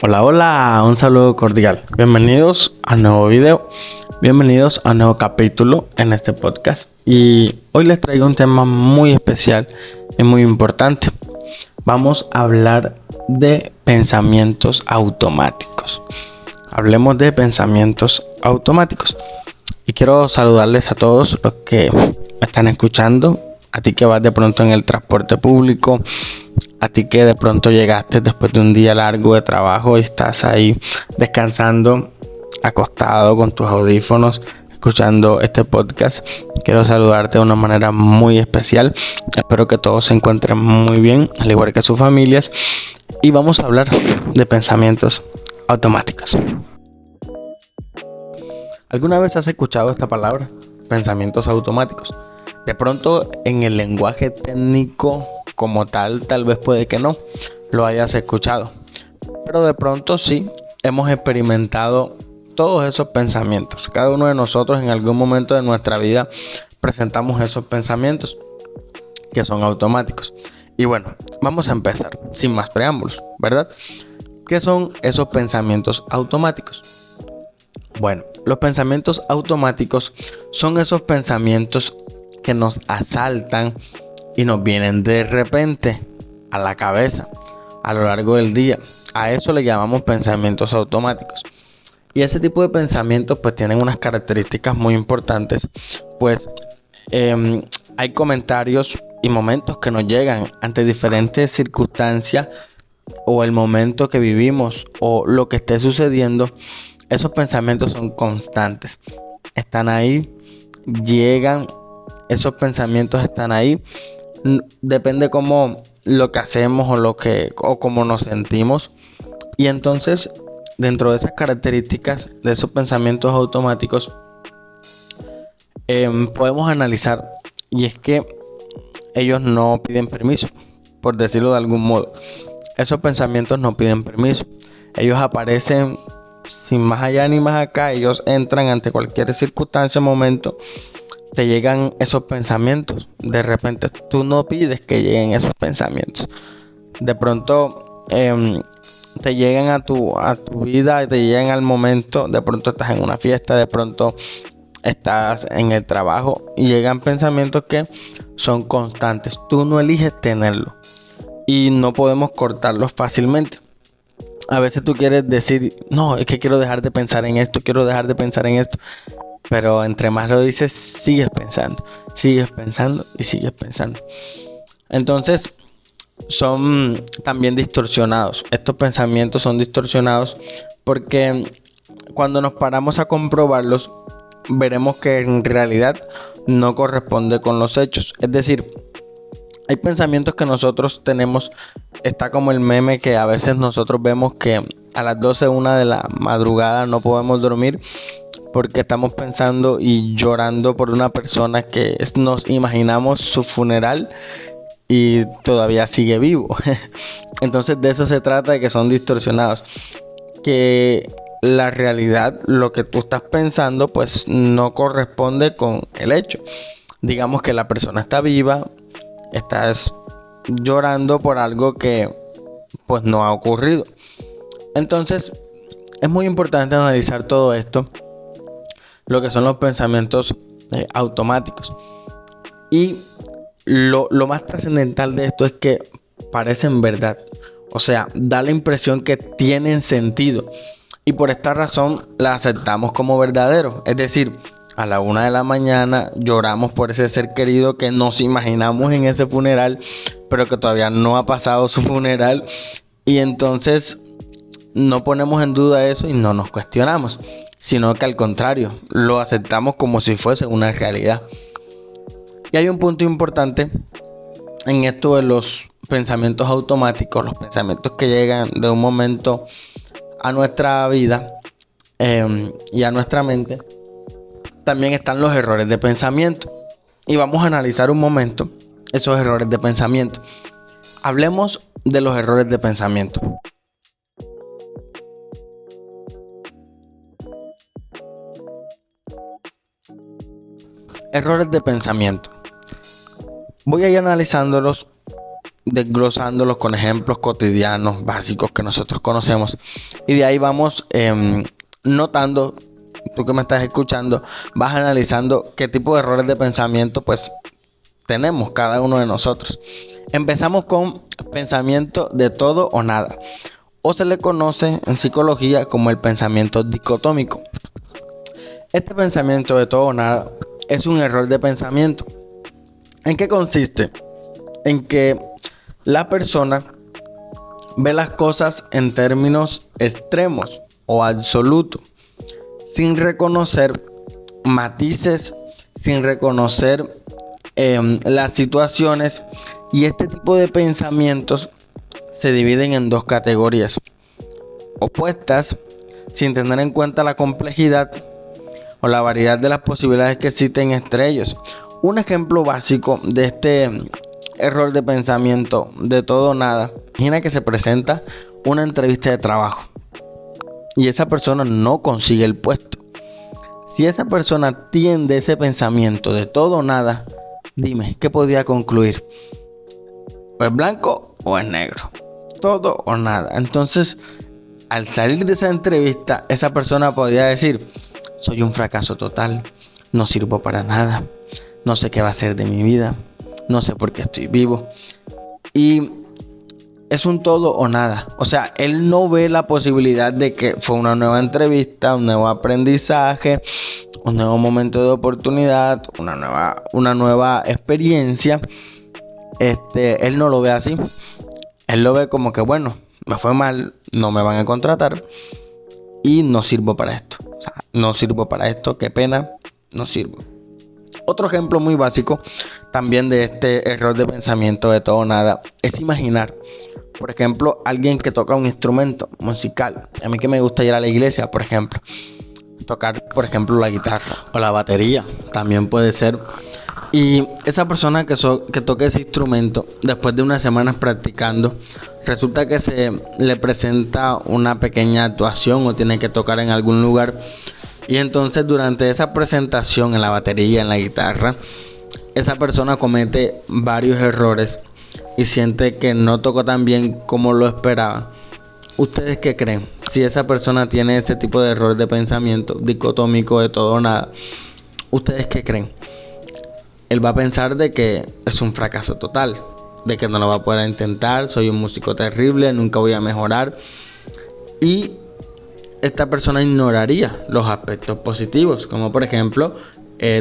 Hola, hola, un saludo cordial. Bienvenidos a un nuevo video, bienvenidos a un nuevo capítulo en este podcast. Y hoy les traigo un tema muy especial y muy importante. Vamos a hablar de pensamientos automáticos. Hablemos de pensamientos automáticos. Y quiero saludarles a todos los que me están escuchando. A ti que vas de pronto en el transporte público, a ti que de pronto llegaste después de un día largo de trabajo y estás ahí descansando, acostado con tus audífonos, escuchando este podcast. Quiero saludarte de una manera muy especial. Espero que todos se encuentren muy bien, al igual que sus familias. Y vamos a hablar de pensamientos automáticos. ¿Alguna vez has escuchado esta palabra? Pensamientos automáticos. De pronto en el lenguaje técnico como tal vez puede que no lo hayas escuchado. Pero de pronto sí hemos experimentado todos esos pensamientos. Cada uno de nosotros en algún momento de nuestra vida presentamos esos pensamientos que son automáticos. Y bueno, vamos a empezar sin más preámbulos, ¿verdad? ¿Qué son esos pensamientos automáticos? Bueno, los pensamientos automáticos son esos pensamientos que nos asaltan y nos vienen de repente a la cabeza a lo largo del día. A eso le llamamos pensamientos automáticos. Y ese tipo de pensamientos pues tienen unas características muy importantes, pues hay comentarios y momentos que nos llegan ante diferentes circunstancias o el momento que vivimos o lo que esté sucediendo. Esos pensamientos son constantes, están ahí, llegan, esos pensamientos están ahí. Depende cómo lo que hacemos o cómo nos sentimos. Y entonces, dentro de esas características de esos pensamientos automáticos, podemos analizar, y es que ellos no piden permiso, por decirlo de algún modo. Esos pensamientos no piden permiso. Ellos aparecen sin más allá ni más acá. Ellos entran ante cualquier circunstancia o momento. Te llegan esos pensamientos. De repente tú no pides que lleguen esos pensamientos. De pronto te llegan a tu vida, te llegan al momento. De pronto estás en una fiesta, de pronto estás en el trabajo y llegan pensamientos que son constantes. Tú no eliges tenerlo y no podemos cortarlos fácilmente. A veces tú quieres decir, no, es que quiero dejar de pensar en esto, quiero dejar de pensar en esto. Pero entre más lo dices, sigues pensando y sigues pensando. Entonces, son también distorsionados. Estos pensamientos son distorsionados porque cuando nos paramos a comprobarlos, veremos que en realidad no corresponde con los hechos. Es decir, hay pensamientos que nosotros tenemos, está como el meme que a veces nosotros vemos que a las 12, 1 de la madrugada no podemos dormir porque estamos pensando y llorando por una persona que nos imaginamos su funeral y todavía sigue vivo. Entonces de eso se trata, de que son distorsionados, que la realidad, lo que tú estás pensando, pues no corresponde con el hecho. Digamos que la persona está viva, estás llorando por algo que pues no ha ocurrido. Entonces es muy importante analizar todo esto, lo que son los pensamientos automáticos. Y lo más trascendental de esto es que parecen verdad. O sea, da la impresión que tienen sentido. Y por esta razón la aceptamos como verdadero. Es decir, a la 1 de la mañana lloramos por ese ser querido que nos imaginamos en ese funeral, pero que todavía no ha pasado su funeral. Y entonces no ponemos en duda eso y no nos cuestionamos, sino que al contrario, lo aceptamos como si fuese una realidad. Y hay un punto importante en esto de los pensamientos automáticos, los pensamientos que llegan de un momento a nuestra vida y a nuestra mente. También están los errores de pensamiento. Y vamos a analizar un momento esos errores de pensamiento. Hablemos de los errores de pensamiento. Errores de pensamiento. Voy a ir analizándolos desglosándolos con ejemplos cotidianos básicos que nosotros conocemos, y de ahí vamos notando. Tú que me estás escuchando, vas analizando qué tipo de errores de pensamiento pues tenemos cada uno de nosotros. Empezamos con pensamiento de todo o nada, o se le conoce en psicología como el pensamiento dicotómico. Este pensamiento de todo o nada es un error de pensamiento. ¿En qué consiste? En que la persona ve las cosas en términos extremos o absolutos, sin reconocer matices, sin reconocer las situaciones, y este tipo de pensamientos se dividen en dos categorías opuestas, sin tener en cuenta la complejidad o la variedad de las posibilidades que existen entre ellos. Un ejemplo básico de este error de pensamiento de todo o nada, imagina que se presenta una entrevista de trabajo y esa persona no consigue el puesto. Si esa persona tiende ese pensamiento de todo o nada, dime, ¿qué podría concluir? ¿O es blanco o es negro? Todo o nada. Entonces, al salir de esa entrevista, esa persona podría decir: soy un fracaso total, no sirvo para nada, no sé qué va a ser de mi vida, no sé por qué estoy vivo. Y es un todo o nada. O sea, él no ve la posibilidad de que fue una nueva entrevista, un nuevo aprendizaje, un nuevo momento de oportunidad, una nueva experiencia. Él no lo ve así. Él lo ve como que, bueno, me fue mal, no me van a contratar y no sirvo para esto. O sea, no sirvo para esto, qué pena, no sirvo. Otro ejemplo muy básico también de este error de pensamiento de todo o nada es imaginar, por ejemplo, alguien que toca un instrumento musical. A mí que me gusta ir a la iglesia, por ejemplo, tocar, por ejemplo, la guitarra o la batería, también puede ser. Y esa persona que toque ese instrumento, después de unas semanas practicando, resulta que se le presenta una pequeña actuación o tiene que tocar en algún lugar. Y entonces durante esa presentación en la batería, en la guitarra, esa persona comete varios errores y siente que no tocó tan bien como lo esperaba. ¿Ustedes qué creen? Si esa persona tiene ese tipo de error de pensamiento dicotómico de todo o nada, ¿ustedes qué creen? Él va a pensar de que es un fracaso total, de que no lo va a poder intentar, soy un músico terrible, nunca voy a mejorar. Y esta persona ignoraría los aspectos positivos, como por ejemplo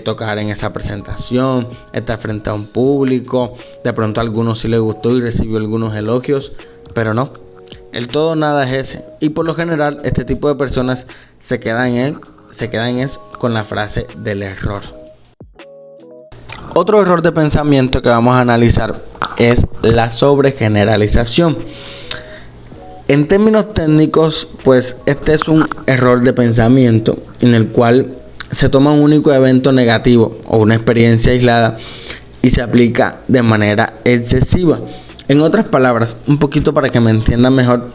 tocar en esa presentación, estar frente a un público. De pronto a algunos sí les gustó y recibió algunos elogios, pero no, el todo o nada es ese. Y por lo general este tipo de personas se quedan con la frase del error. Otro error de pensamiento que vamos a analizar es la sobregeneralización. En términos técnicos, pues este es un error de pensamiento en el cual se toma un único evento negativo o una experiencia aislada y se aplica de manera excesiva. En otras palabras, un poquito para que me entiendan mejor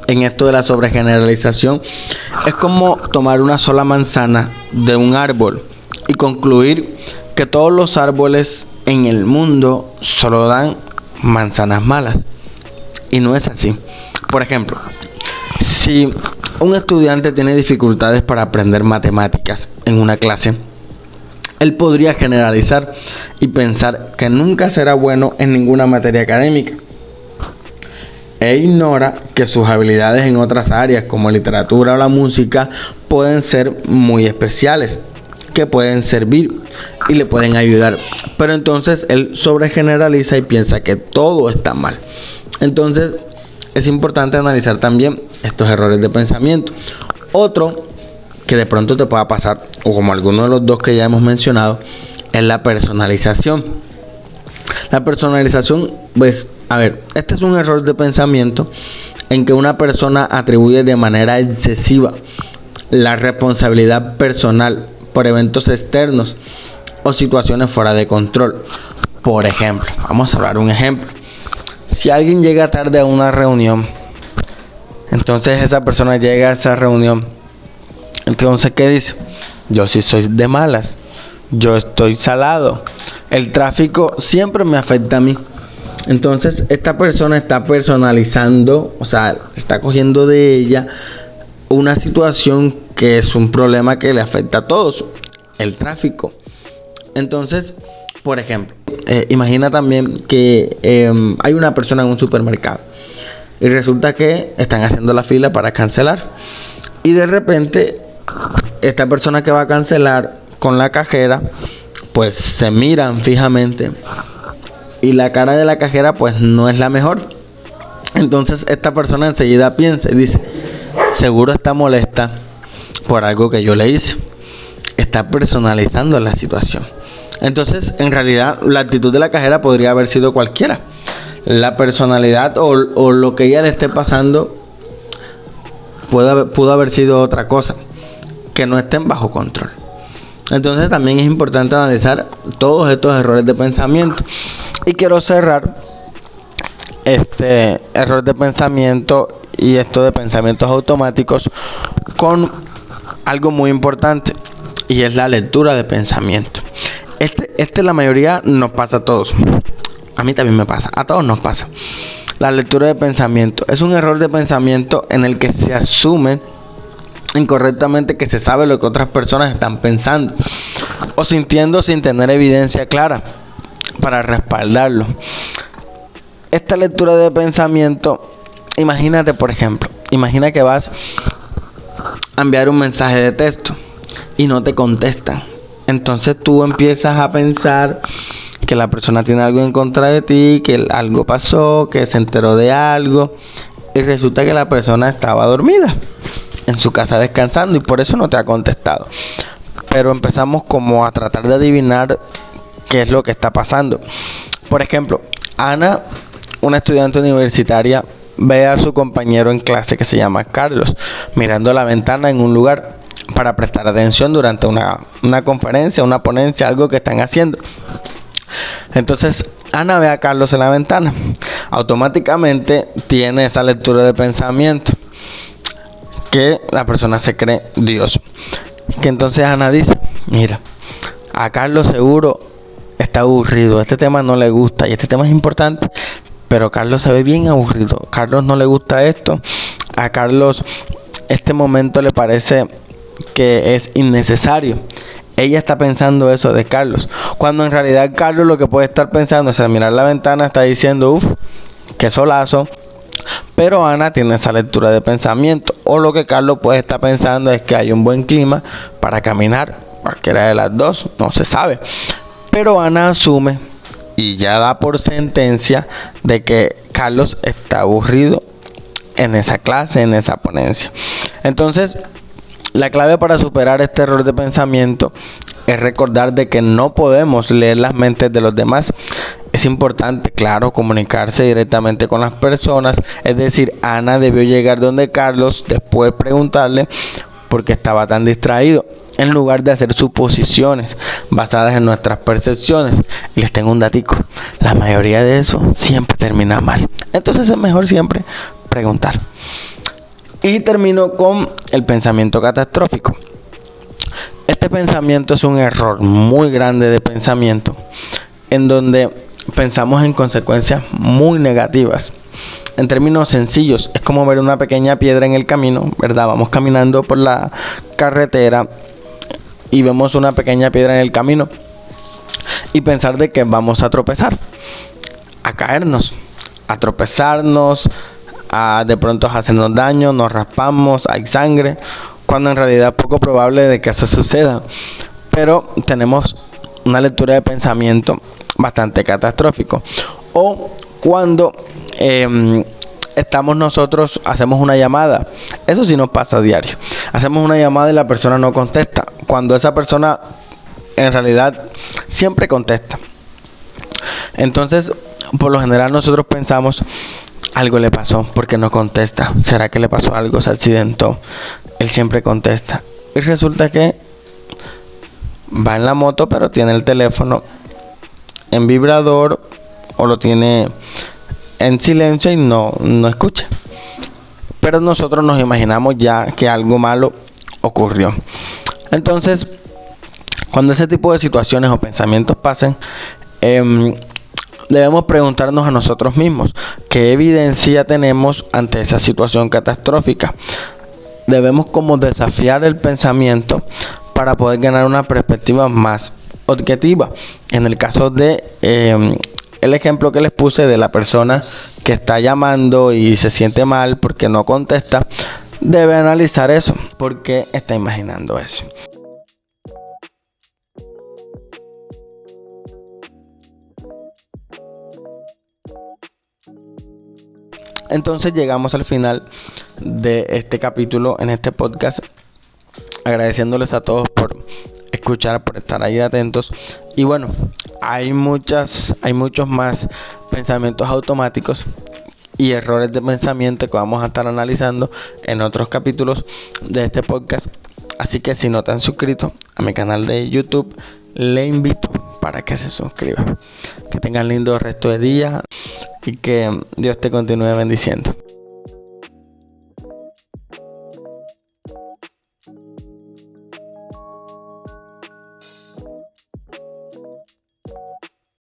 en esto de la sobregeneralización, es como tomar una sola manzana de un árbol y concluir que todos los árboles en el mundo solo dan manzanas malas. Y no es así. Por ejemplo, si un estudiante tiene dificultades para aprender matemáticas en una clase, él podría generalizar y pensar que nunca será bueno en ninguna materia académica, e ignora que sus habilidades en otras áreas como literatura o la música pueden ser muy especiales, que pueden servir y le pueden ayudar. Pero entonces él sobregeneraliza y piensa que todo está mal. Entonces es importante analizar también estos errores de pensamiento. Otro que de pronto te pueda pasar, o como alguno de los dos que ya hemos mencionado, es la personalización. La personalización, pues, este es un error de pensamiento en que una persona atribuye de manera excesiva la responsabilidad personal por eventos externos o situaciones fuera de control. Por ejemplo, vamos a hablar un ejemplo. Si alguien llega tarde a una reunión, entonces esa persona llega a esa reunión, entonces ¿qué dice? Yo sí soy de malas, yo estoy salado, el tráfico siempre me afecta a mí. Entonces esta persona está personalizando, o sea, está cogiendo de ella una situación que es un problema que le afecta a todos, el tráfico. Entonces, por ejemplo, imagina también que hay una persona en un supermercado y resulta que están haciendo la fila para cancelar. Y de repente, esta persona que va a cancelar con la cajera, pues se miran fijamente y la cara de la cajera pues no es la mejor. Entonces esta persona enseguida piensa y dice, seguro está molesta por algo que yo le hice. Está personalizando la situación. Entonces, en realidad, la actitud de la cajera podría haber sido cualquiera. La personalidad o lo que ella le esté pasando pudo haber sido otra cosa, que no estén bajo control. Entonces, también es importante analizar todos estos errores de pensamiento. Y quiero cerrar este error de pensamiento y esto de pensamientos automáticos con algo muy importante, y es la lectura de pensamiento. La mayoría nos pasa a todos. A mí también me pasa. A todos nos pasa. La lectura de pensamiento es un error de pensamiento en el que se asume incorrectamente que se sabe lo que otras personas están pensando o sintiendo sin tener evidencia clara para respaldarlo. Esta lectura de pensamiento, imagínate, por ejemplo, imagina que vas a enviar un mensaje de texto y no te contestan. Entonces tú empiezas a pensar que la persona tiene algo en contra de ti, que algo pasó, que se enteró de algo, y resulta que la persona estaba dormida en su casa descansando y por eso no te ha contestado. Pero empezamos como a tratar de adivinar qué es lo que está pasando. Por ejemplo, Ana, una estudiante universitaria, ve a su compañero en clase que se llama Carlos mirando la ventana en un lugar para prestar atención durante una conferencia, una ponencia, algo que están haciendo. Entonces Ana ve a Carlos en la ventana, automáticamente tiene esa lectura de pensamiento que la persona se cree Dios. Que entonces Ana dice, mira, a Carlos seguro está aburrido, este tema no le gusta y este tema es importante, pero Carlos se ve bien aburrido, Carlos no le gusta esto, a Carlos este momento le parece que es innecesario. Ella está pensando eso de Carlos, cuando en realidad Carlos lo que puede estar pensando es al mirar la ventana está diciendo, uff, qué solazo. Pero Ana tiene esa lectura de pensamiento, o lo que Carlos puede estar pensando es que hay un buen clima para caminar, cualquiera de las dos, no se sabe. Pero Ana asume y ya da por sentencia de que Carlos está aburrido en esa clase, en esa ponencia. Entonces, la clave para superar este error de pensamiento es recordar de que no podemos leer las mentes de los demás. Es importante, claro, comunicarse directamente con las personas. Es decir, Ana debió llegar donde Carlos, después preguntarle por qué estaba tan distraído, en lugar de hacer suposiciones basadas en nuestras percepciones. Y les tengo un datico, la mayoría de eso siempre termina mal. Entonces es mejor siempre preguntar. Y termino con el pensamiento catastrófico. Este pensamiento es un error muy grande de pensamiento, en donde pensamos en consecuencias muy negativas. En términos sencillos, es como ver una pequeña piedra en el camino, ¿verdad? Vamos caminando por la carretera y vemos una pequeña piedra en el camino y pensar de que vamos a tropezar, a caernos, a tropezarnos, a de pronto hacernos daño, nos raspamos, hay sangre, cuando en realidad es poco probable de que eso suceda. Pero tenemos una lectura de pensamiento bastante catastrófico. O cuando estamos nosotros, hacemos una llamada, eso sí nos pasa a diario, hacemos una llamada y la persona no contesta, cuando esa persona en realidad siempre contesta. Entonces, por lo general nosotros pensamos, algo le pasó porque no contesta, ¿será que le pasó algo? Se accidentó, él siempre contesta. Y resulta que va en la moto pero tiene el teléfono en vibrador o lo tiene en silencio y no escucha. Pero nosotros nos imaginamos ya que algo malo ocurrió. Entonces, cuando ese tipo de situaciones o pensamientos pasen, debemos preguntarnos a nosotros mismos, ¿qué evidencia tenemos ante esa situación catastrófica? Debemos como desafiar el pensamiento para poder ganar una perspectiva más objetiva. En el caso de el ejemplo que les puse de la persona que está llamando y se siente mal porque no contesta, debe analizar eso, porque está imaginando eso. Entonces llegamos al final de este capítulo en este podcast, agradeciéndoles a todos por escuchar, por estar ahí atentos. Y bueno, hay muchos más pensamientos automáticos y errores de pensamiento que vamos a estar analizando en otros capítulos de este podcast. Así que si no te han suscrito a mi canal de YouTube, le invito para que se suscriban. Que tengan lindo resto de día y que Dios te continúe bendiciendo.